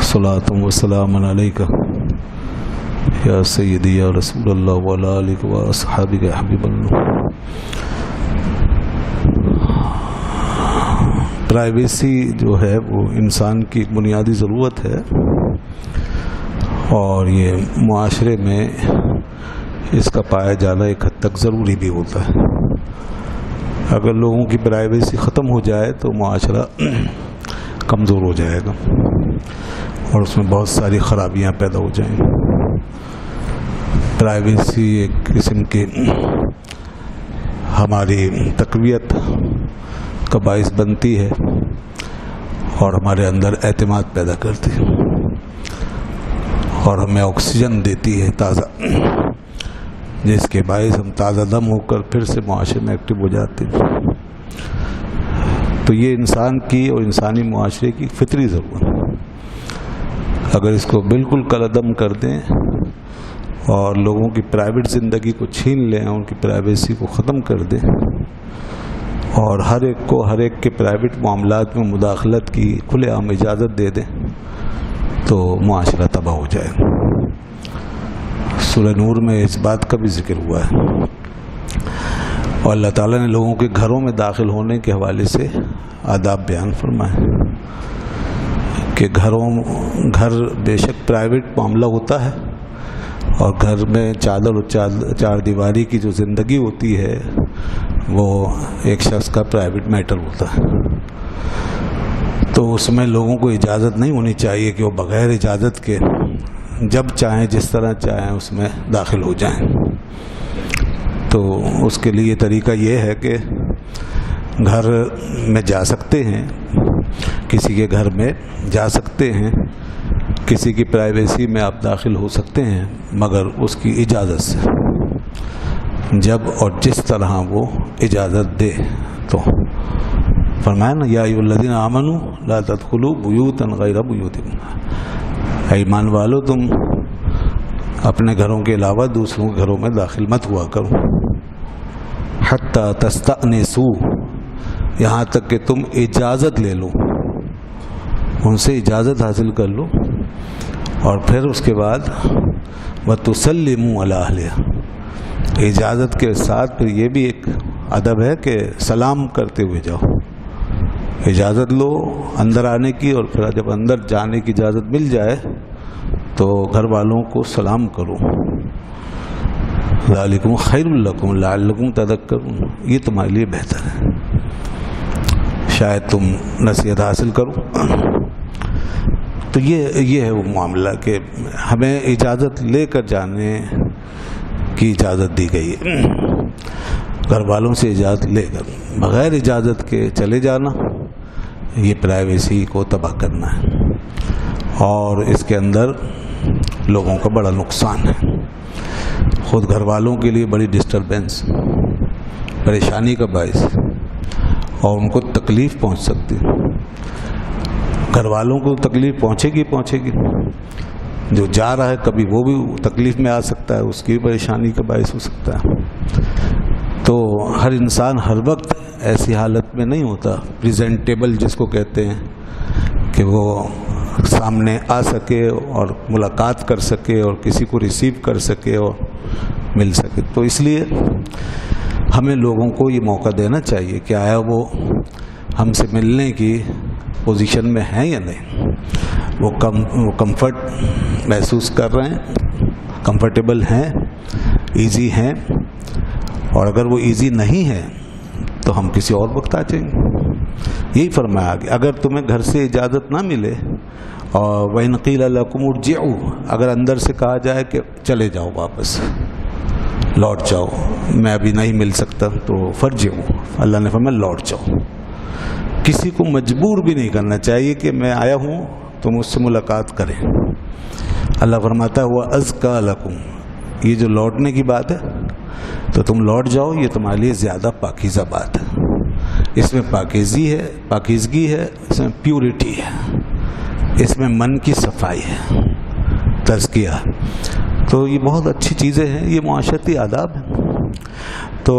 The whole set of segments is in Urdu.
صلاۃ و سلام علیک یا سیدی یا رسول اللہ وعلی آلک و اصحابک یا حبیب اللہ۔ پرائیویسی جو ہے وہ انسان کی بنیادی ضرورت ہے، اور یہ معاشرے میں اس کا پایا جانا ایک حد تک ضروری بھی ہوتا ہے۔ اگر لوگوں کی پرائیویسی ختم ہو جائے تو معاشرہ کمزور ہو جائے گا اور اس میں بہت ساری خرابیاں پیدا ہو جائیں گی۔ پرائیویسی ایک قسم کی ہماری تقویت کا باعث بنتی ہے اور ہمارے اندر اعتماد پیدا کرتی ہے اور ہمیں آکسیجن دیتی ہے تازہ، جس کے باعث ہم تازہ دم ہو کر پھر سے معاشرے میں ایکٹیو ہو جاتے ہیں۔ تو یہ انسان کی اور انسانی معاشرے کی فطری ضرورت ہے۔ اگر اس کو بالکل کالعدم کر دیں اور لوگوں کی پرائیویٹ زندگی کو چھین لیں، ان کی پرائیویسی کو ختم کر دیں اور ہر ایک کو ہر ایک کے پرائیویٹ معاملات میں مداخلت کی کھلے عام اجازت دے دیں تو معاشرہ تباہ ہو جائے گا۔ سورہ نور میں اس بات کا بھی ذکر ہوا ہے، اور اللہ تعالیٰ نے لوگوں کے گھروں میں داخل ہونے کے حوالے سے آداب بیان فرمائے کہ گھر بے شک پرائیویٹ معاملہ ہوتا ہے، اور گھر میں چادر و چار دیواری کی جو زندگی ہوتی ہے وہ ایک شخص کا پرائیویٹ میٹر ہوتا ہے۔ تو اس میں لوگوں کو اجازت نہیں ہونی چاہیے کہ وہ بغیر اجازت کے جب چاہیں جس طرح چاہیں اس میں داخل ہو جائیں۔ تو اس کے لیے طریقہ یہ ہے کہ گھر میں جا سکتے ہیں، کسی کے گھر میں جا سکتے ہیں، کسی کی پرائیویسی میں آپ داخل ہو سکتے ہیں، مگر اس کی اجازت سے، جب اور جس طرح وہ اجازت دے۔ تو فرمایا نا، یا ایھا الذین آمنوا لا تدخلوا بیوتا غیر بیوتکم، اے ایمان والو تم اپنے گھروں کے علاوہ دوسروں کے گھروں میں داخل مت ہوا کرو، حتی تستأنسوا، یہاں تک کہ تم اجازت لے لو، ان سے اجازت حاصل کر لو، اور پھر اس کے بعد وَتُسَلِّمُوا عَلَىٰ أَهْلِهَا، اجازت کے ساتھ پھر یہ بھی ایک ادب ہے کہ سلام کرتے ہوئے جاؤ۔ اجازت لو اندر آنے کی، اور پھر جب اندر جانے کی اجازت مل جائے تو گھر والوں کو سلام کرو۔ ذَلِكُمْ خَيْرٌ لَكُمْ لَعَلَّكُمْ تَذَكَّرُونَ، یہ تمہارے لیے بہتر ہے، شاید تم نصیحت حاصل کرو۔ تو یہ ہے وہ معاملہ کہ ہمیں اجازت لے کر جانے کی اجازت دی گئی ہے، گھر والوں سے اجازت لے کر، بغیر اجازت کے چلے جانا یہ پرائیویسی کو تباہ کرنا ہے، اور اس کے اندر لوگوں کا بڑا نقصان ہے، خود گھر والوں کے لیے بڑی ڈسٹربنس، پریشانی کا باعث، اور ان کو تکلیف پہنچ سکتی ہے۔ گھر والوں کو تکلیف پہنچے گی، جو جا رہا ہے کبھی وہ بھی تکلیف میں آ سکتا ہے، اس کی بھی پریشانی کا باعث ہو سکتا ہے۔ تو ہر انسان ہر وقت ایسی حالت میں نہیں ہوتا پریزنٹیبل، جس کو کہتے ہیں، کہ وہ سامنے آ سکے اور ملاقات کر سکے اور کسی کو ریسیو کر سکے اور مل سکے۔ تو اس لیے ہمیں لوگوں کو یہ موقع دینا چاہیے کہ آیا وہ ہم سے ملنے کی پوزیشن میں ہیں یا نہیں، وہ کمفرٹ محسوس کر رہے ہیں، کمفرٹیبل ہیں، ایزی ہیں، اور اگر وہ ایزی نہیں ہے تو ہم کسی اور وقت آ جائیں گے۔ یہی فرمایا کہ اگر تمہیں گھر سے اجازت نہ ملے، اور وَإِنْ قِيلَ لَكُمُ ارْجِعُوا، اگر اندر سے کہا جائے کہ چلے جاؤ، واپس لوٹ جاؤ، میں ابھی نہیں مل سکتا، تو فَارْجِعُوا، اللہ نے فرمایا لوٹ جاؤ۔ کسی کو مجبور بھی نہیں کرنا چاہیے کہ میں آیا ہوں تو مجھ سے ملاقات کریں۔ اللہ فرماتا ہے وَأَزْكَىٰ لَكُمْ، یہ جو لوٹنے کی بات ہے تو تم لوٹ جاؤ، یہ تمہارے لیے زیادہ پاکیزہ بات ہے، اس میں پاکیزگی ہے، اس میں پیورٹی ہے، اس میں من کی صفائی ہے، تزکیہ۔ تو یہ بہت اچھی چیزیں ہیں، یہ معاشرتی آداب ہیں۔ تو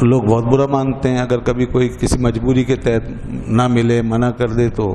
لوگ بہت برا مانتے ہیں اگر کبھی کوئی کسی مجبوری کے تحت نہ ملے، منع کر دے، تو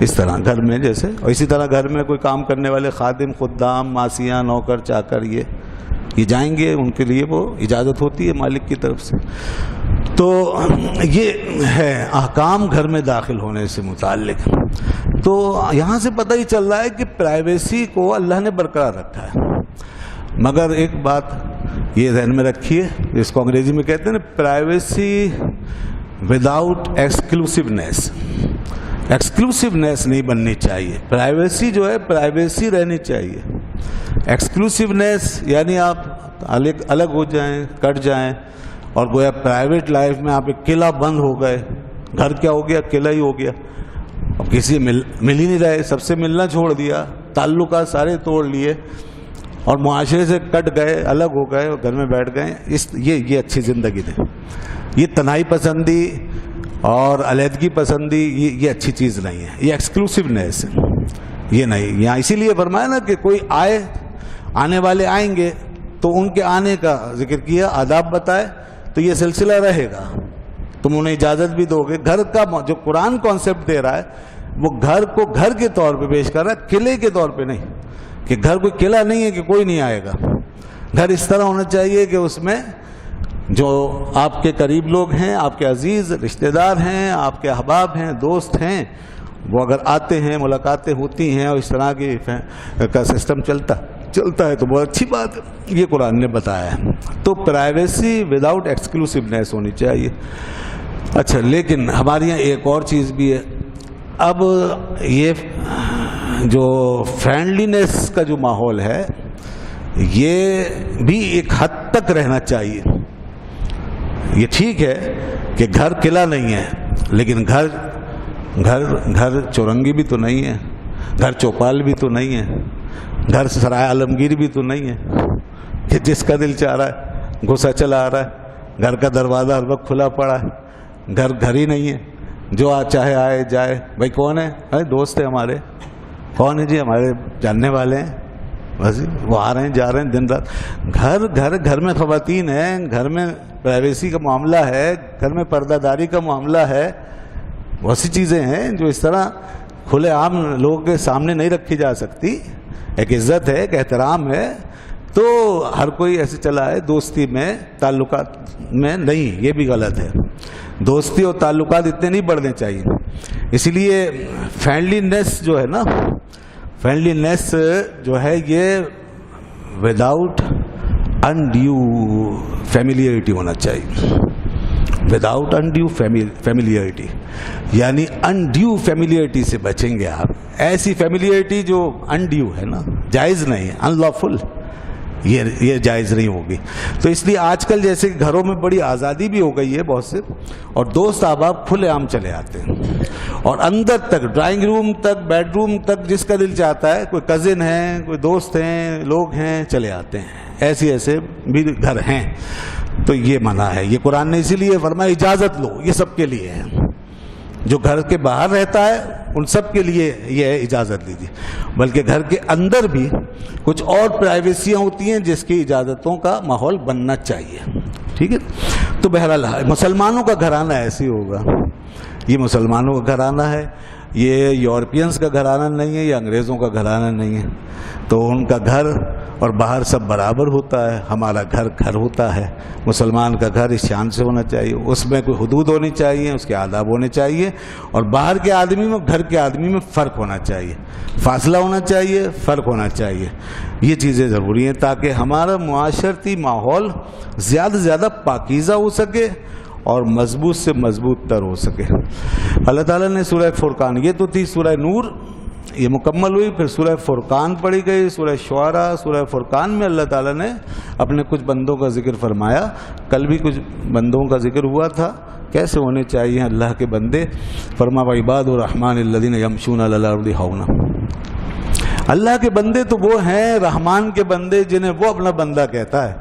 اس طرح گھر میں جیسے، اور اسی طرح گھر میں کوئی کام کرنے والے خادم، خدام، ماسیاں، نوکر، چاکر، یہ جائیں گے، ان کے لیے وہ اجازت ہوتی ہے مالک کی طرف سے. تو یہ ہے احکام گھر میں داخل ہونے سے متعلق. تو یہاں سے پتہ ہی چل رہا ہے کہ پرائیویسی کو اللہ نے برقرار رکھا ہے. مگر ایک بات یہ ذہن میں رکھیے، اس کو انگریزی میں کہتے ہیں نا، پرائیویسی وداؤٹ ایکسکلوسیونیس. ایکسکلوسیونیس نہیں بننی چاہیے. پرائیویسی جو ہے پرائیویسی رہنی چاہیے. ایکسکلوسیونیس یعنی آپ الگ ہو جائیں، کٹ جائیں، اور گویا پرائیویٹ لائف میں آپ ایک قلعہ بند ہو گئے. گھر کیا ہو گیا؟ قلعہ ہی ہو گیا. اب کسی مل ہی نہیں رہے، سب سے ملنا چھوڑ دیا، تعلقات سارے توڑ لیے اور معاشرے سے کٹ گئے، الگ ہو گئے اور گھر میں بیٹھ گئے. یہ اچھی زندگی نہیں. یہ تنہائی پسندی اور علیحدگی پسندی یہ اچھی چیز نہیں ہے. یہ ایکسکلوسیونیس ہے، یہ نہیں. یہاں اسی لیے فرمایا نا کہ کوئی آنے والے آئیں گے تو ان کے آنے کا ذکر کیا، آداب بتائے، تو یہ سلسلہ رہے گا. تم انہیں اجازت بھی دو گے. گھر کا جو قرآن کانسیپٹ دے رہا ہے وہ گھر کو گھر کے طور پہ پیش کر رہا ہے، قلعے کے طور پہ نہیں. کہ گھر کوئی قلعہ نہیں ہے کہ کوئی نہیں آئے گا. گھر اس طرح ہونا چاہیے کہ اس میں جو آپ کے قریب لوگ ہیں، آپ کے عزیز رشتہ دار ہیں، آپ کے احباب ہیں، دوست ہیں، وہ اگر آتے ہیں، ملاقاتیں ہوتی ہیں اور اس طرح کی کا سسٹم چلتا ہے تو بہت اچھی بات ہے. یہ قرآن نے بتایا ہے. تو پرائیویسی وداؤٹ ایکسکلوسیونیس ہونی چاہیے. اچھا، لیکن ہمارے یہاں ایک اور چیز بھی ہے. اب یہ جو فرینڈلینس کا جو ماحول ہے یہ بھی ایک حد تک رہنا چاہیے. یہ ٹھیک ہے کہ گھر قلعہ نہیں ہے، لیکن گھر چورنگی بھی تو نہیں ہے، گھر چوپال بھی تو نہیں ہے، گھر سرائے عالمگیر بھی تو نہیں ہے کہ جس کا دل چاہ رہا ہے غصہ چلا آ رہا ہے. گھر کا دروازہ ہر وقت کھلا پڑا ہے. گھر ہی نہیں ہے، جو چاہے آئے جائے. بھائی کون ہے؟ ارے دوست ہے ہمارے. کون ہے؟ جی ہمارے جاننے والے ہیں، بس وہ آ رہے ہیں جا رہے ہیں دن رات. گھر میں خواتین ہیں، گھر میں پرائیویسی کا معاملہ ہے، گھر میں پردہ داری کا معاملہ ہے. بہت سی چیزیں ہیں جو اس طرح کھلے عام لوگوں کے سامنے نہیں رکھی جا سکتی. ایک عزت ہے، ایک احترام ہے. تو ہر کوئی ایسے چلا ہے دوستی میں، تعلقات میں نہیں. یہ بھی غلط ہے. دوستی اور تعلقات اتنے نہیں بڑھنے چاہیے. اسی لیے فرینڈلینس جو ہے نا، فرینڈلینس جو ہے یہ وداؤٹ انڈیو فیملیئرٹی ہونا چاہیے. وداؤٹ انڈیو فیملیئرٹی یعنی انڈیو فیملیئرٹی سے بچیں گے آپ. ایسی فیملیئرٹی جو انڈیو ہے نا، جائز نہیں ہے، ان لافل، یہ جائز نہیں ہوگی. تو اس لیے آج کل جیسے گھروں میں بڑی آزادی بھی ہو گئی ہے بہت سے، اور دوست احباب کھلے عام چلے آتے ہیں، اور اندر تک ڈرائنگ روم تک، بیڈ روم تک جس کا دل چاہتا ہے، کوئی کزن ہیں، کوئی دوست ہیں، لوگ ہیں، چلے آتے ہیں. ایسے بھی گھر ہیں. تو یہ منع ہے. یہ قرآن نے اسی لیے فرمایا اجازت لو. یہ سب کے لیے ہے. جو گھر کے باہر رہتا ہے ان سب کے لیے یہ ہے اجازت لیجیے. بلکہ گھر کے اندر بھی کچھ اور پرائیویسیاں ہوتی ہیں جس کی اجازتوں کا ماحول بننا چاہیے. ٹھیک ہے. تو بہرحال مسلمانوں کا گھرانہ ایسے ہوگا. یہ مسلمانوں کا گھرانہ ہے. یہ یورپینس کا گھرانہ نہیں ہے، یہ انگریزوں کا گھرانہ نہیں ہے. تو ان کا گھر اور باہر سب برابر ہوتا ہے. ہمارا گھر ہوتا ہے. مسلمان کا گھر اس شان سے ہونا چاہیے. اس میں کوئی حدود ہونی چاہیے، اس کے آداب ہونے چاہیے. اور باہر کے آدمی میں، گھر کے آدمی میں فرق ہونا چاہیے، فاصلہ ہونا چاہیے، فرق ہونا چاہیے. یہ چیزیں ضروری ہیں تاکہ ہمارا معاشرتی ماحول زیادہ سے زیادہ پاکیزہ ہو سکے اور مضبوط سے مضبوط تر ہو سکے. اللہ تعالیٰ نے سورہ فرقان، یہ تو تھی سورہ نور، یہ مکمل ہوئی. پھر سورہ فرقان پڑھی گئی، سورہ شعراء. سورہ فرقان میں اللہ تعالیٰ نے اپنے کچھ بندوں کا ذکر فرمایا. کل بھی کچھ بندوں کا ذکر ہوا تھا، کیسے ہونے چاہیے اللہ کے بندے. فرما وعباد الرحمن الذین یمشون علی الارض ہونا. اللہ کے بندے تو وہ ہیں، رحمان کے بندے جنہیں وہ اپنا بندہ کہتا ہے.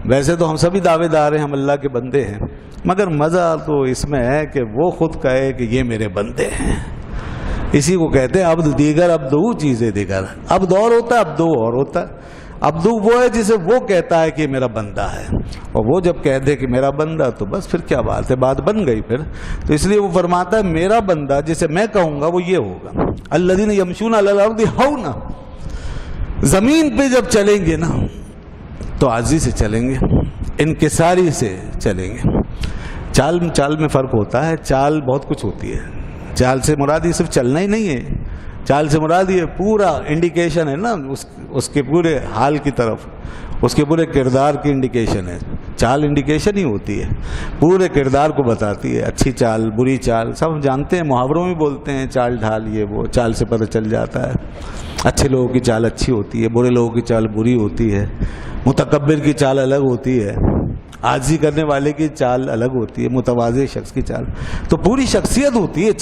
ویسے تو ہم سبھی دعوے دار ہیں، ہم اللہ کے بندے ہیں، مگر مزہ تو اس میں ہے کہ وہ خود کہے کہ یہ میرے بندے ہیں. اسی کو کہتے ہیں عبد دیگر، عبد وہ چیزیں دیگر. عبد اور ہوتا ہے، عبد اور ہوتا ہے. عبدو وہ ہے جسے وہ کہتا ہے کہ میرا بندہ ہے، اور وہ جب کہہ دے کہ میرا بندہ تو بس پھر کیا بات ہے، بات بن گئی پھر. تو اس لیے وہ فرماتا ہے میرا بندہ جسے میں کہوں گا وہ یہ ہوگا. الذین یمشون علی الارض ہونا، زمین پہ جب چلیں گے نا تو عاجزی سے چلیں گے، انکساری سے چلیں گے. چال میں فرق ہوتا ہے. چال بہت کچھ ہوتی ہے. چال سے مراد یہ صرف چلنا ہی نہیں ہے، چال سے مراد یہ پورا انڈیکیشن ہے نا اس کے پورے حال کی طرف، اس کے پورے کردار کی انڈیکیشن ہے. چال انڈیکیشن ہی ہوتی ہے، پورے کردار کو بتاتی ہے. اچھی چال، بری چال، سب جانتے ہیں، محاوروں میں بولتے ہیں چال ڈھال، یہ وہ چال سے پتہ چل جاتا ہے. اچھے لوگوں کی چال اچھی ہوتی ہے، برے لوگوں کی چال بری ہوتی ہے. متکبر کی چال الگ ہوتی ہے، عاجزی کرنے والے کی چال الگ ہوتی ہے، متواضع شخص کی چال. تو پوری شخصیت ہوتی ہے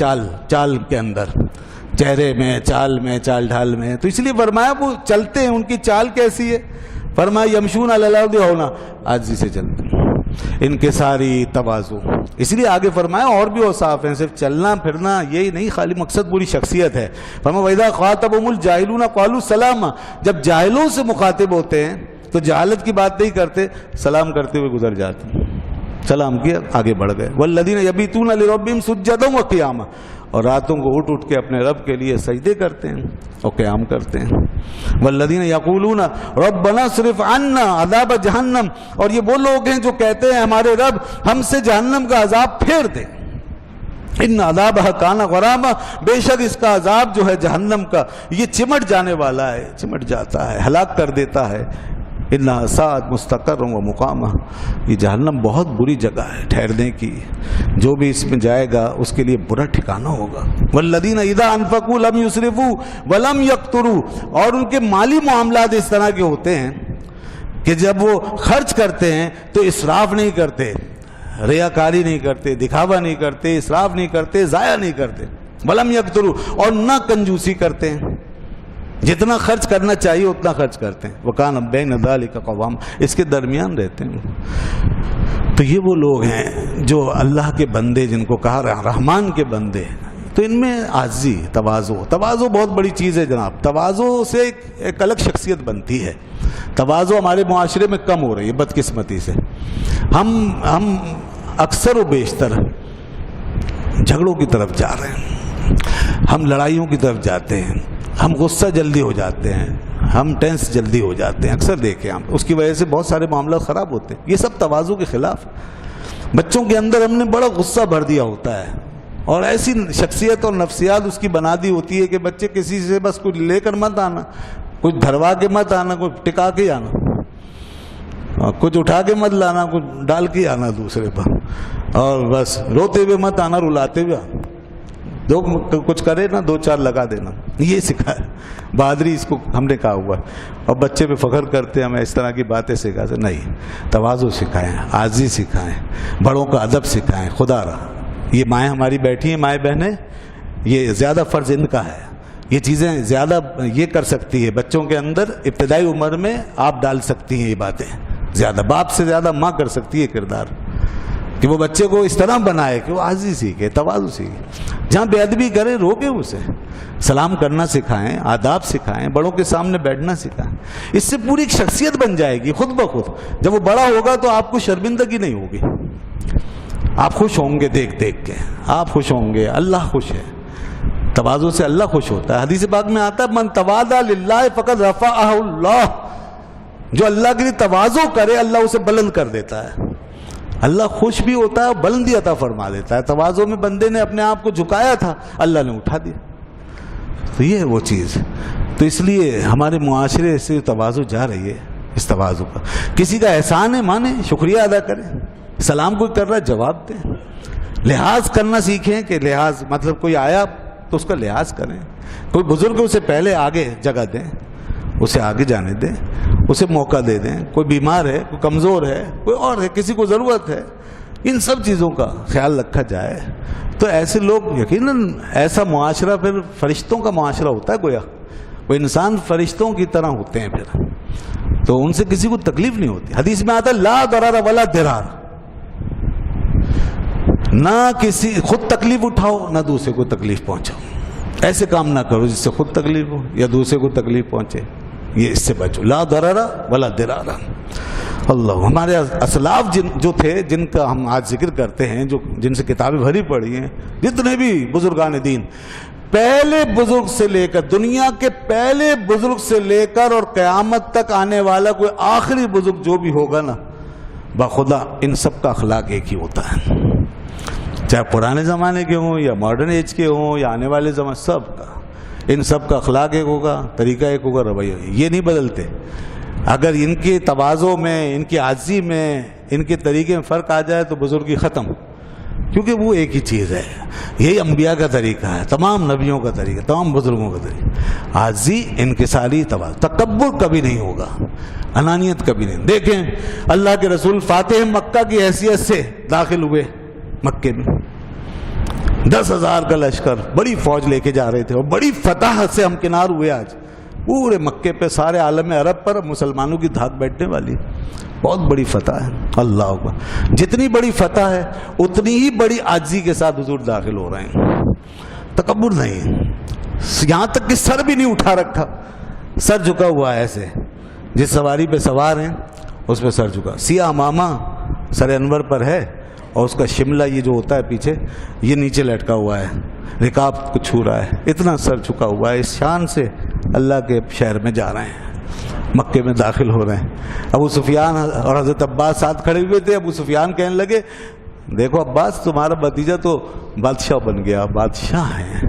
چال کے اندر، چہرے میں، چال میں، چال ڈھال میں. تو اس لیے فرمایا وہ چلتے ہیں، ان کی چال کیسی ہے؟ فرمایا یمشون علی الارض ہونا، عاجزی سے چلتے ہیں، انکساری، تواضع. اس لیے آگے فرمایا اور بھی اوصاف ہیں، صرف چلنا پھرنا یہی نہیں، خالی مقصد پوری شخصیت ہے. فرمایا وَإِذَا خَاطَبَهُمُ الْجَاهِلُونَ قَالُوا سَلَامًا، جب جاہلوں سے مخاطب ہوتے ہیں تو جہالت کی بات نہیں کرتے، سلام کرتے ہوئے گزر جاتے ہیں. سلام کیا، آگے بڑھ گئے. وَالَّذِينَ يَبِيتُونَ لِرَبِّهِمْ سُجَّدًا وَقِيَامًا، اور راتوں کو اٹھ کے اپنے رب کے لیے سجدے کرتے ہیں اور قیام کرتے ہیں. وَالَّذِينَ يَقُولُونَ رَبَّنَا اصْرِفْ عَنَّا عَذَابَ جَهَنَّمَ، اور یہ وہ لوگ ہیں جو کہتے ہیں ہمارے رب ہم سے جہنم کا عذاب پھیر دے. ان عذابها کان غراما، بے شک اس کا عذاب جو ہے جہنم کا یہ چمٹ جانے والا ہے، چمٹ جاتا ہے، ہلاک کر دیتا ہے. انہا ساعت مستقر و مقامہ، یہ جہنم بہت بری جگہ ہے ٹھہرنے کی، جو بھی اس میں جائے گا اس کے لیے برا ٹھکانہ ہوگا. والذین اذا انفقوا لم یسرفوا ولم یقتروا، اور ان کے مالی معاملات اس طرح کے ہوتے ہیں کہ جب وہ خرچ کرتے ہیں تو اسراف نہیں کرتے، ریاکاری نہیں کرتے، دکھاوا نہیں کرتے، اسراف نہیں کرتے، ضائع نہیں کرتے. ولم یقتروا، اور نہ کنجوسی کرتے ہیں، جتنا خرچ کرنا چاہیے اتنا خرچ کرتے ہیں. وَكَانَ بَيْنَ ذَلِكَ قَوَامًا، اس کے درمیان رہتے ہیں. تو یہ وہ لوگ ہیں جو اللہ کے بندے، جن کو کہا رحمان کے بندے. تو ان میں عاجزی، تواضع بہت بڑی چیز ہے جناب. تواضع سے ایک الگ شخصیت بنتی ہے. تواضع ہمارے معاشرے میں کم ہو رہی ہے بدقسمتی سے. ہم اکثر و بیشتر جھگڑوں کی طرف جا رہے ہیں، ہم لڑائیوں کی طرف جاتے ہیں، ہم غصہ جلدی ہو جاتے ہیں، ہم ٹینس جلدی ہو جاتے ہیں. اکثر دیکھیں ہم، اس کی وجہ سے بہت سارے معاملات خراب ہوتے ہیں. یہ سب تواضع کے خلاف. بچوں کے اندر ہم نے بڑا غصہ بھر دیا ہوتا ہے، اور ایسی شخصیت اور نفسیات اس کی بنا دی ہوتی ہے کہ بچے کسی سے بس کچھ لے کر مت آنا، کچھ دھروا کے مت آنا، کچھ ٹکا کے آنا، کچھ اٹھا کے مت لانا، کچھ ڈال کے آنا دوسرے پر، اور بس روتے ہوئے مت آنا، رلاتے ہوئے آنا. کچھ کرے نا 2-4 لگا دینا. یہ سکھایا بہادری، اس کو ہم نے کہا ہوا. اور بچے پہ فخر کرتے ہمیں اس طرح کی باتیں سکھاتے نہیں. تواضع سکھائیں، عاجزی سکھائیں، بڑوں کا ادب سکھائیں. خدا رہا یہ مائیں ہماری بیٹھی ہیں، مائیں بہنیں، یہ زیادہ فرض ان کا ہے. یہ چیزیں زیادہ یہ کر سکتی ہے بچوں کے اندر، ابتدائی عمر میں آپ ڈال سکتی ہیں یہ باتیں. زیادہ باپ سے زیادہ ماں کر سکتی ہے کردار، کہ وہ بچے کو اس طرح بنائے کہ وہ عاجزی سیکھے، تواضع سیکھے. جہاں بے ادبی کرے روکے اسے، سلام کرنا سکھائیں، آداب سکھائیں، بڑوں کے سامنے بیٹھنا سکھائیں. اس سے پوری ایک شخصیت بن جائے گی خود بخود. جب وہ بڑا ہوگا تو آپ کو شرمندگی نہیں ہوگی، آپ خوش ہوں گے دیکھ کے، آپ خوش ہوں گے، اللہ خوش ہے. تواضع سے اللہ خوش ہوتا ہے. حدیث پاک میں آتا ہے من تواضع للہ فقد رفعہ اللہ، جو اللہ کے لیے تواضع کرے اللہ اسے بلند کر دیتا ہے. اللہ خوش بھی ہوتا ہے، بلندی عطا فرما دیتا ہے. تواضع میں بندے نے اپنے آپ کو جھکایا تھا، اللہ نے اٹھا دیا. تو یہ ہے وہ چیز. تو اس لیے ہمارے معاشرے سے تواضع جا رہی ہے. اس تواضع کا کسی کا احسان ہے مانیں، شکریہ ادا کریں. سلام کوئی کر رہا ہے جواب دیں. لحاظ کرنا سیکھیں، کہ لحاظ مطلب کوئی آیا تو اس کا لحاظ کریں. کوئی بزرگ اسے پہلے آگے جگہ دیں، اسے آگے جانے دیں، اسے موقع دے دیں. کوئی بیمار ہے، کوئی کمزور ہے، کوئی اور ہے، کسی کو ضرورت ہے. ان سب چیزوں کا خیال رکھا جائے تو ایسے لوگ یقیناً ایسا معاشرہ پھر فرشتوں کا معاشرہ ہوتا ہے. گویا وہ انسان فرشتوں کی طرح ہوتے ہیں پھر، تو ان سے کسی کو تکلیف نہیں ہوتی. حدیث میں آتا ہے لا ضرر ولا ضرار، نہ کسی خود تکلیف اٹھاؤ نہ دوسرے کو تکلیف پہنچاؤ. ایسے کام نہ کرو جس سے خود تکلیف ہو یا دوسرے کو تکلیف پہنچے. یہ اس سے بچو، لا ضرر ولا ضرار۔ اللہ، ہمارے اسلاف جو تھے، جن کا ہم آج ذکر کرتے ہیں، جو جن سے کتابیں بھری پڑی ہیں، جتنے بھی بزرگان دین، پہلے بزرگ سے لے کر، دنیا کے پہلے بزرگ سے لے کر اور قیامت تک آنے والا کوئی آخری بزرگ جو بھی ہوگا نا، بخدا ان سب کا اخلاق ایک ہی ہوتا ہے، چاہے پرانے زمانے کے ہوں یا ماڈرن ایج کے ہوں یا آنے والے زمانے، سب کا، ان سب کا اخلاق ایک ہوگا، طریقہ ایک ہوگا، رویہ، یہ نہیں بدلتے۔ اگر ان کے تواضع میں، ان کی عاجزی میں، ان کے طریقے میں فرق آ جائے تو بزرگی ختم، کیونکہ وہ ایک ہی چیز ہے۔ یہی انبیاء کا طریقہ ہے، تمام نبیوں کا طریقہ، تمام بزرگوں کا طریقہ، عاجزی، انکساری، تواضع، تکبر کبھی نہیں ہوگا، انانیت کبھی نہیں۔ دیکھیں اللہ کے رسول فاتح مکہ کی حیثیت سے داخل ہوئے مکے میں، 10,000 کا لشکر، بڑی فوج لے کے جا رہے تھے، اور بڑی فتح سے ہمکنار ہوئے۔ آج پورے مکے پہ، سارے عالم عرب پر مسلمانوں کی دھاک بیٹھنے والی بہت بڑی فتح ہے۔ اللہ اکبر، جتنی بڑی فتح ہے اتنی ہی بڑی عاجزی کے ساتھ حضور داخل ہو رہے ہیں، تکبر نہیں، یہاں تک کہ سر بھی نہیں اٹھا رکھا، سر جھکا ہوا ہے ایسے، جس سواری پہ سوار ہیں اس پہ سر جھکا، سیاہ امامہ سر انور پر ہے، اور اس کا شملہ یہ جو ہوتا ہے پیچھے، یہ نیچے لٹکا ہوا ہے، رکاب کو چھو رہا ہے، اتنا سر جھکا ہوا ہے، اس شان سے اللہ کے شہر میں جا رہے ہیں، مکے میں داخل ہو رہے ہیں۔ ابو سفیان اور حضرت عباس ساتھ کھڑے ہوئے تھے۔ ابو سفیان کہنے لگے، دیکھو عباس، تمہارا بھتیجا تو بادشاہ بن گیا، بادشاہ ہیں،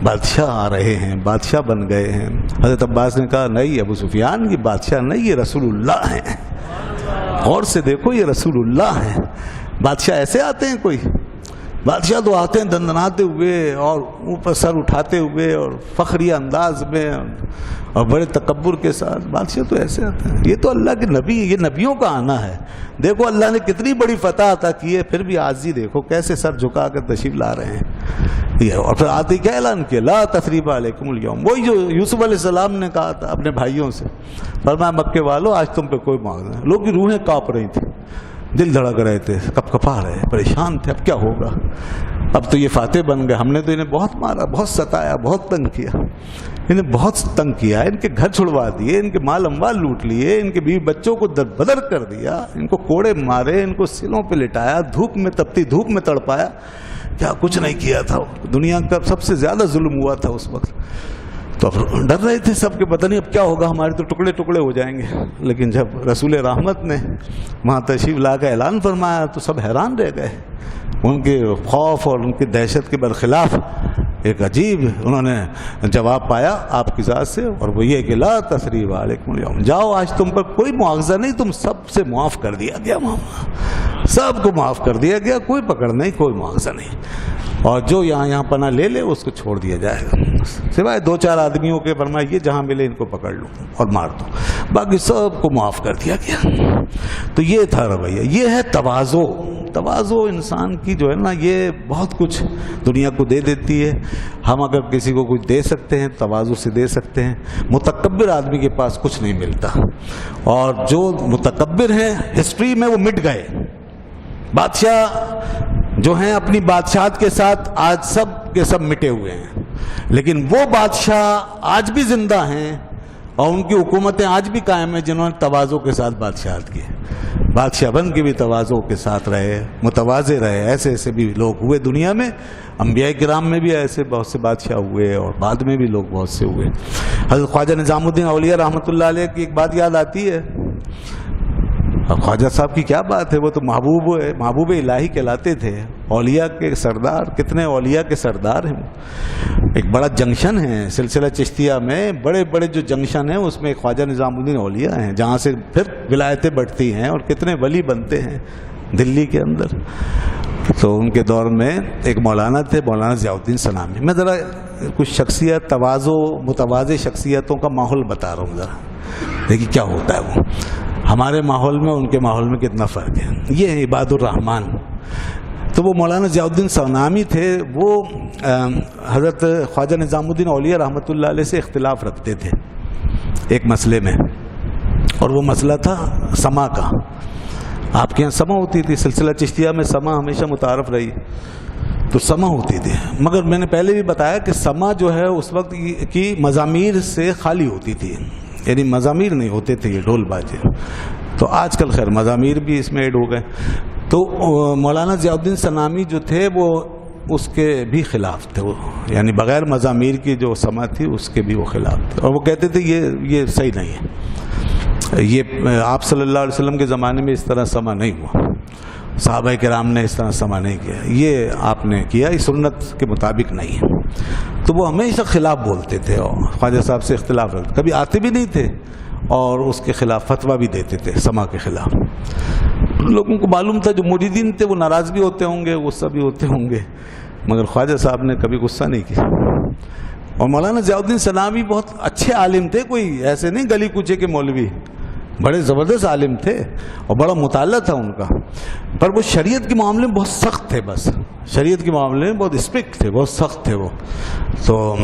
بادشاہ آ رہے ہیں، بادشاہ بن گئے ہیں۔ حضرت عباس نے کہا، نہیں ابو سفیان، یہ بادشاہ نہیں، یہ رسول اللہ ہیں، غور سے دیکھو، یہ رسول اللہ ہیں۔ بادشاہ ایسے آتے ہیں؟ کوئی بادشاہ تو آتے ہیں دندناتے ہوئے اور اوپر سر اٹھاتے ہوئے اور فخری انداز میں اور بڑے تکبر کے ساتھ، بادشاہ تو ایسے آتے ہیں۔ یہ تو اللہ کے نبی، یہ نبیوں کا آنا ہے۔ دیکھو اللہ نے کتنی بڑی فتح عطا کی ہے، پھر بھی عاجزی دیکھو کیسے سر جھکا کر تشریف لا رہے ہیں۔ اور پھر آتے کیا اعلان کیا، لا تثریب علیکم اليوم، وہی جو یوسف علیہ السلام نے کہا تھا اپنے بھائیوں سے، فرمایا مکے والو آج تم پہ کوئی معاوضہ نہیں۔ لوگ کی روحیں کانپ رہی تھیں، دل دھڑک رہے تھے، کپ کپا رہے، پریشان تھے، اب کیا ہوگا، اب تو یہ فاتح بن گئے، ہم نے تو انہیں بہت مارا، بہت ستایا، بہت تنگ کیا، انہیں بہت تنگ کیا، ان کے گھر چھڑوا دیے، ان کے مال اموال لوٹ لیے، ان کے بیوی بچوں کو در بدر کر دیا، ان کو کوڑے مارے، ان کو سلوں پہ لٹایا، دھوپ میں، تپتی دھوپ میں تڑپایا، کیا کچھ نہیں کیا تھا۔ دنیا کا سب سے زیادہ ظلم ہوا تھا اس وقت، تو اب ڈر رہے تھے سب کے، پتہ نہیں اب کیا ہوگا، ہمارے تو ٹکڑے ٹکڑے ہو جائیں گے۔ لیکن جب رسول رحمت نے وہاں تشریف لا کر اعلان فرمایا تو سب حیران رہ گئے، ان کے خوف اور ان کی دہشت کے برخلاف ایک عجیب انہوں نے جواب پایا آپ کی ذات سے، اور وہ یہ کہ لا تثریب علیکم اليوم، جاؤ آج تم پر کوئی معاوضہ نہیں، تم سب سے معاف کر دیا گیا، سب کو معاف کر دیا گیا، کوئی پکڑ نہیں، کوئی معاوضہ نہیں، اور جو یہاں پناہ لے لے اس کو چھوڑ دیا جائے گا، سوائے 2-4 آدمیوں کے، فرمایا یہ جہاں ملے ان کو پکڑ لو اور مار دو، باقی سب کو معاف کر دیا گیا۔ تو یہ تھا رویہ، یہ ہے تواضع۔ تواضع انسان کی جو ہے نا، یہ بہت کچھ دنیا کو دے دیتی ہے۔ ہم اگر کسی کو کچھ دے سکتے ہیں تواضع سے دے سکتے ہیں، متکبر آدمی کے پاس کچھ نہیں ملتا، اور جو متکبر ہیں ہسٹری میں وہ مٹ گئے، بادشاہ جو ہیں اپنی بادشاہت کے ساتھ آج سب کے سب مٹے ہوئے ہیں، لیکن وہ بادشاہ آج بھی زندہ ہیں اور ان کی حکومتیں آج بھی قائم ہیں جنہوں نے تواضع کے ساتھ بادشاہت کی، بادشاہ بن کے بھی تواضع کے ساتھ رہے، متواضع رہے۔ ایسے ایسے بھی لوگ ہوئے دنیا میں، انبیاء کرام میں بھی ایسے بہت سے بادشاہ ہوئے، اور بعد میں بھی لوگ بہت سے ہوئے۔ حضرت خواجہ نظام الدین اولیاء رحمۃ اللہ علیہ کی ایک بات یاد آتی ہے، اب خواجہ صاحب کی کیا بات ہے، وہ تو محبوب الہی کہلاتے تھے، اولیاء کے سردار، کتنے اولیاء کے سردار ہیں۔ ایک بڑا جنکشن ہے سلسلہ چشتیہ میں، بڑے بڑے جو جنکشن ہیں اس میں خواجہ نظام الدین اولیاء ہیں، جہاں سے پھر ولایتیں بڑھتی ہیں اور کتنے ولی بنتے ہیں دلی کے اندر۔ تو ان کے دور میں ایک مولانا تھے، مولانا ضیاء الدین سنامی۔ میں ذرا کچھ شخصیت، تواضع، متواضع شخصیتوں کا ماحول بتا رہا ہوں، ذرا دیکھیے کیا ہوتا ہے وہ ہمارے ماحول میں ان کے ماحول میں کتنا فرق ہے۔ یہ ہے عباد الرحمن۔ تو وہ مولانا ضیاء الدین سنامی تھے، وہ حضرت خواجہ نظام الدین اولیاء رحمۃ اللہ علیہ سے اختلاف رکھتے تھے ایک مسئلے میں، اور وہ مسئلہ تھا سما کا۔ آپ کے یہاں سما ہوتی تھی، سلسلہ چشتیہ میں سما ہمیشہ متعارف رہی، تو سما ہوتی تھی، مگر میں نے پہلے بھی بتایا کہ سما جو ہے اس وقت کی مزامیر سے خالی ہوتی تھی، یعنی مزامیر نہیں ہوتے تھے یہ ڈھول باجے. تو آج کل خیر مزامیر بھی اس میں ایڈ ہو گئے. تو مولانا ضیاء الدین سنامی جو تھے وہ اس کے بھی خلاف تھے، وہ یعنی بغیر مزامیر کی جو سما تھی اس کے بھی وہ خلاف تھے. اور وہ کہتے تھے یہ صحیح نہیں ہے، یہ آپ صلی اللہ علیہ وسلم کے زمانے میں اس طرح سما نہیں ہوا، صحابہ کرام نے اس طرح سما نہیں کیا، یہ آپ نے کیا، یہ سنت کے مطابق نہیں ہے. تو وہ ہمیشہ خلاف بولتے تھے اور خواجہ صاحب سے اختلاف رکھتے، کبھی آتے بھی نہیں تھے اور اس کے خلاف فتویٰ بھی دیتے تھے سما کے خلاف. لوگوں کو معلوم تھا جو مریدین تھے وہ ناراض بھی ہوتے ہوں گے، غصہ بھی ہوتے ہوں گے، مگر خواجہ صاحب نے کبھی غصہ نہیں کیا. اور مولانا ضیاء الدین سنامی بہت اچھے عالم تھے، کوئی ایسے نہیں گلی کوچے کے مولوی، بڑے زبردست عالم تھے اور بڑا مطالعہ تھا ان کا. پر وہ شریعت کے معاملے میں بہت سخت تھے، بس شریعت کے معاملے میں بہت اسٹرکٹ تھے، بہت سخت تھے وہ. تو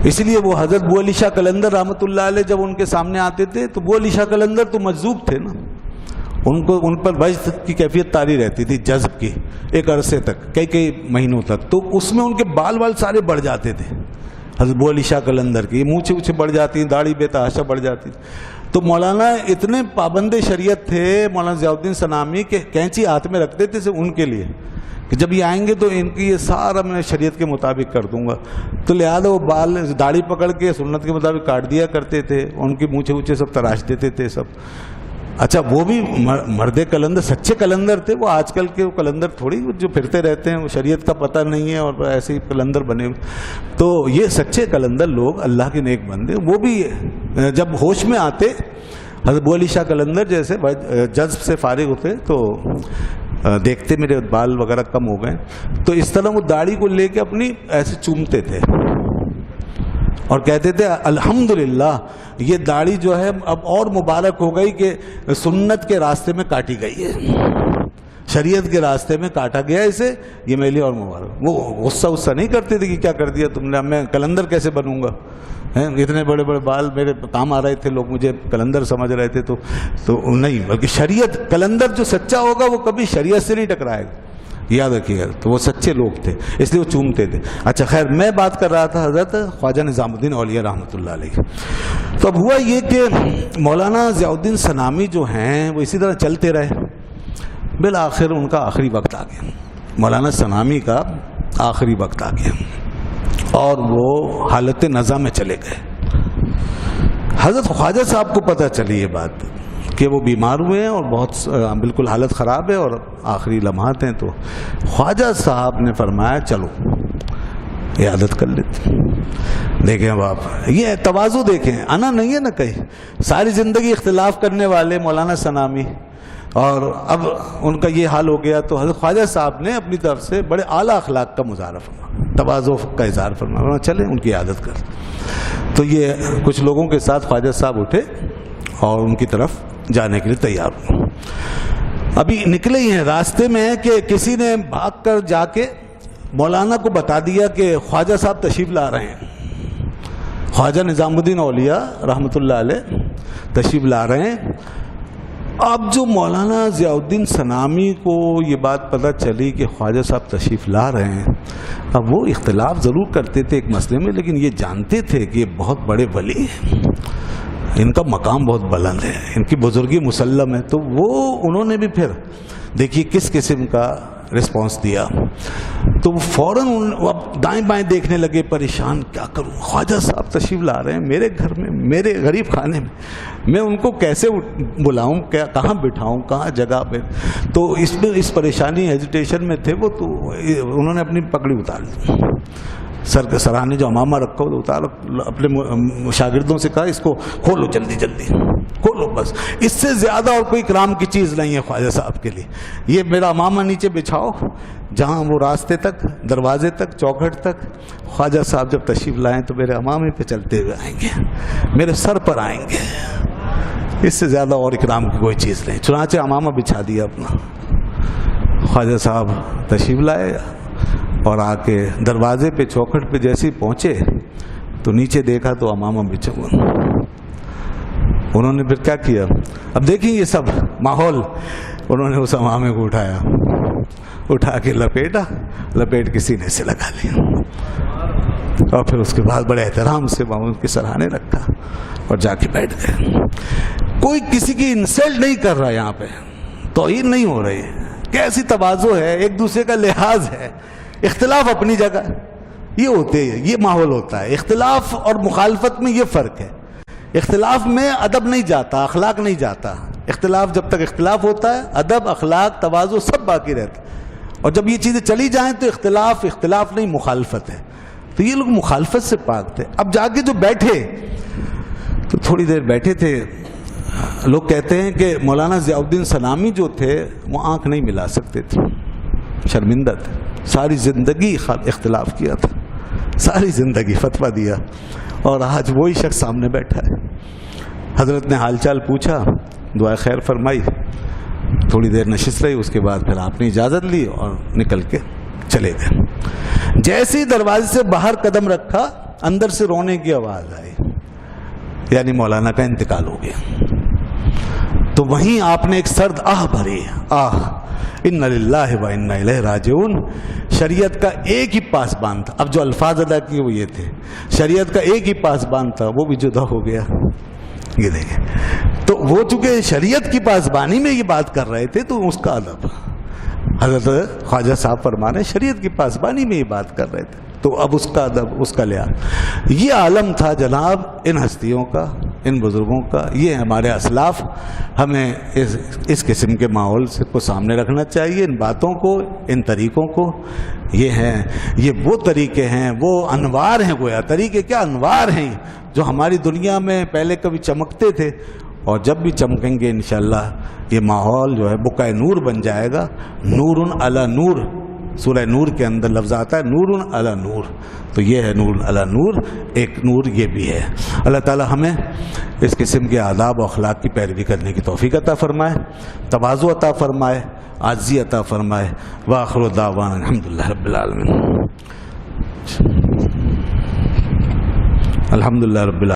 اس لیے وہ حضرت بو علی شاہ قلندر رحمۃ اللہ علیہ جب ان کے سامنے آتے تھے تو بو علی شاہ قلندر تو مجذوب تھے نا، ان پر وجد کی کیفیت طاری رہتی تھی، جذب کی، ایک عرصے تک، کئی مہینوں تک. تو اس میں ان کے بال سارے بڑھ جاتے تھے حضرت بو علی شاہ قلندر کی، مونچھیں بڑھ جاتی، داڑھی بے تحاشا بڑھ جاتی. تو مولانا اتنے پابند شریعت تھے مولانا ضیاء الدین سنامی کے، کینچی ہاتھ میں رکھتے تھے صرف ان کے لیے کہ جب یہ آئیں گے تو ان کی یہ سارا میں شریعت کے مطابق کر دوں گا. تو لہٰذا وہ بال داڑھی پکڑ کے سنت کے مطابق کاٹ دیا کرتے تھے، ان کی مونچھیں سب تراش دیتے تھے سب. اچھا وہ بھی مرد کلندر، سچے کلندر تھے وہ. آج کل کے کلندر تھوڑی جو پھرتے رہتے ہیں، وہ شریعت کا پتہ نہیں ہے اور ایسے ہی کلندر بنے ہوئے. تو یہ سچے کلندر لوگ، اللہ کے نیک بندے، وہ بھی جب ہوش میں آتے، حضرت بو علی شاہ قلندر جیسے جذب سے فارغ ہوتے تو دیکھتے میرے بال وغیرہ کم ہو گئے، تو اس طرح وہ داڑھی کو لے کے اپنی ایسے چومتے تھے اور کہتے تھے الحمدللہ یہ داڑھی جو ہے اب اور مبارک ہو گئی کہ سنت کے راستے میں کاٹی گئی ہے، شریعت کے راستے میں کاٹا گیا اسے، یہ میرے لیے اور مبارک. وہ غصہ نہیں کرتے تھے کہ کیا کر دیا تم نے، میں کلندر کیسے بنوں گا، اتنے بڑے بڑے بال میرے کام آ رہے تھے، لوگ مجھے کلندر سمجھ رہے تھے. تو نہیں، بلکہ شریعت، کلندر جو سچا ہوگا وہ کبھی شریعت سے نہیں ٹکرائے گا، یاد رکھیے گا. تو وہ سچے لوگ تھے، اس لیے وہ چومتے تھے. اچھا خیر، میں بات کر رہا تھا حضرت خواجہ نظام الدین اولیاء رحمۃ اللہ علیہ. تو اب ہوا یہ کہ مولانا ضیاء الدین سنامی جو ہیں وہ اسی طرح چلتے رہے، بالآخر ان کا آخری وقت آ گیا، مولانا سنامی کا آخری وقت آ گیا اور وہ حالت نزا میں چلے گئے. حضرت خواجہ صاحب کو پتہ چلی یہ بات کہ وہ بیمار ہوئے ہیں اور بہت بالکل حالت خراب ہے اور آخری لمحات ہیں. تو خواجہ صاحب نے فرمایا چلو عیادت کر لیتے. دیکھیں اب آپ یہ تواضع دیکھیں، انا نہیں ہے نا کہیں. ساری زندگی اختلاف کرنے والے مولانا سنامی، اور اب ان کا یہ حال ہو گیا. تو حضرت خواجہ صاحب نے اپنی طرف سے بڑے اعلیٰ اخلاق کا مظاہرہ فرمایا، تواضع کا اظہار فرمایا، چلیں ان کی عیادت کر. تو یہ کچھ لوگوں کے ساتھ خواجہ صاحب اٹھے اور ان کی طرف جانے کے لیے تیار ہوئے. ابھی نکلے ہی ہیں، راستے میں ہے کہ کسی نے بھاگ کر جا کے مولانا کو بتا دیا کہ خواجہ صاحب تشریف لا رہے ہیں، خواجہ نظام الدین اولیاء رحمۃ اللہ علیہ تشریف لا رہے ہیں. اب جو مولانا ضیاء الدین سنامی کو یہ بات پتہ چلی کہ خواجہ صاحب تشریف لا رہے ہیں، اب وہ اختلاف ضرور کرتے تھے ایک مسئلے میں، لیکن یہ جانتے تھے کہ یہ بہت بڑے ولی ہیں، ان کا مقام بہت بلند ہے، ان کی بزرگی مسلم ہے. تو وہ انہوں نے بھی پھر دیکھیے کس قسم کا رسپانس دیا. تو فوراً اب دائیں بائیں دیکھنے لگے، پریشان، کیا کروں، خواجہ صاحب تشریف لا رہے ہیں میرے گھر میں، میرے غریب خانے میں ان کو کیسے بلاؤں، کہاں بٹھاؤں، کہاں جگہ پہ. تو اس پریشانی ہیزیٹیشن میں تھے وہ. تو انہوں نے اپنی پگڑی اتار لی، سر کے سرانے جو امامہ رکھا ہو اتار، اپنے شاگردوں سے کہا اس کو کھولو، جلدی جلدی کھولو، بس اس سے زیادہ اور کوئی اکرام کی چیز نہیں ہے خواجہ صاحب کے لیے. یہ میرا امامہ نیچے بچھاؤ، جہاں وہ راستے تک، دروازے تک، چوکھٹ تک خواجہ صاحب جب تشریف لائیں تو میرے امامے پہ چلتے ہوئے آئیں گے، میرے سر پر آئیں گے، اس سے زیادہ اور اکرام کی کوئی چیز نہیں. چنانچہ امامہ بچھا دیا اپنا. خواجہ صاحب تشریف لائے اور آ کے دروازے پہ، چوکھٹ پہ جیسے ہی پہنچے تو نیچے دیکھا تو امامہ بچھا ہوا. انہوں نے پھر کیا کیا، اب دیکھیں یہ سب ماحول، انہوں نے اس امامے کو اٹھا کے لپیٹ کے سینے سے لگا لیا. اور پھر اس کے بعد بڑے احترام سے مامون کے سراہنے رکھا اور جا کے بیٹھ گئے. کوئی کسی کی انسلٹ نہیں کر رہا یہاں پہ, توہین نہیں ہو رہی, کیسی تواضع ہے, ایک دوسرے کا لحاظ ہے. اختلاف اپنی جگہ یہ ہوتے ہیں, یہ ماحول ہوتا ہے. اختلاف اور مخالفت میں یہ فرق ہے. اختلاف میں ادب نہیں جاتا, اخلاق نہیں جاتا. اختلاف جب تک اختلاف ہوتا ہے ادب, اخلاق, تواضع سب باقی رہتا ہے. اور جب یہ چیزیں چلی جائیں تو اختلاف نہیں, مخالفت ہے. تو یہ لوگ مخالفت سے پاک تھے. اب جا کے جو بیٹھے تو تھوڑی دیر بیٹھے تھے. لوگ کہتے ہیں کہ مولانا ضیاء الدین سلامی جو تھے وہ آنکھ نہیں ملا سکتے تھے, شرمندہ تھے. ساری زندگی اختلاف کیا تھا, ساری زندگی فتویٰ دیا, اور آج وہی شخص سامنے بیٹھا ہے. حضرت نے حال چال پوچھا, دعا خیر فرمائی, تھوڑی دیر نشست رہی, اس کے بعد پھر آپ نے اجازت لی اور نکل کے چلے گئے. جیسے ہی دروازے سے باہر قدم رکھا اندر سے رونے کی آواز آئی, یعنی مولانا کا انتقال ہو گیا. تو وہیں آپ نے ایک سرد آہ بھری, آہ انا للہ و انا الیہ راجعون. شریعت کا ایک ہی پاسبان تھا. اب جو الفاظ ادا کیے وہ یہ تھے, شریعت کا ایک ہی پاسبان تھا, وہ بھی جدا ہو گیا. یہ دیکھیں, تو وہ چونکہ شریعت کی پاسبانی میں یہ بات کر رہے تھے تو اس کا ادب. حضرت خواجہ صاحب فرما رہے شریعت کی پاسبانی میں یہ بات کر رہے تھے, تو اب اس کا ادب, اس کا لحاظ. یہ عالم تھا جناب ان ہستیوں کا, ان بزرگوں کا. یہ ہمارے اسلاف, ہمیں اس قسم کے ماحول کو سامنے رکھنا چاہیے, ان باتوں کو, ان طریقوں کو. یہ وہ طریقے ہیں, وہ انوار ہیں. گویا طریقے کیا, انوار ہیں جو ہماری دنیا میں پہلے کبھی چمکتے تھے, اور جب بھی چمکیں گے انشاءاللہ یہ ماحول جو ہے بقع نور بن جائے گا. نور علی نور, سورہ نور کے اندر لفظ آتا ہے نور علی نور, تو یہ ہے نور علی نور, ایک نور یہ بھی ہے. اللہ تعالی ہمیں اس قسم کے آداب و اخلاق کی پیروی کرنے کی توفیق عطا فرمائے, تواضع عطا فرمائے, عاجزی عطا فرمائے. وآخر دعوانا الحمدللہ رب العالمین. الحمدللہ رب العالمین.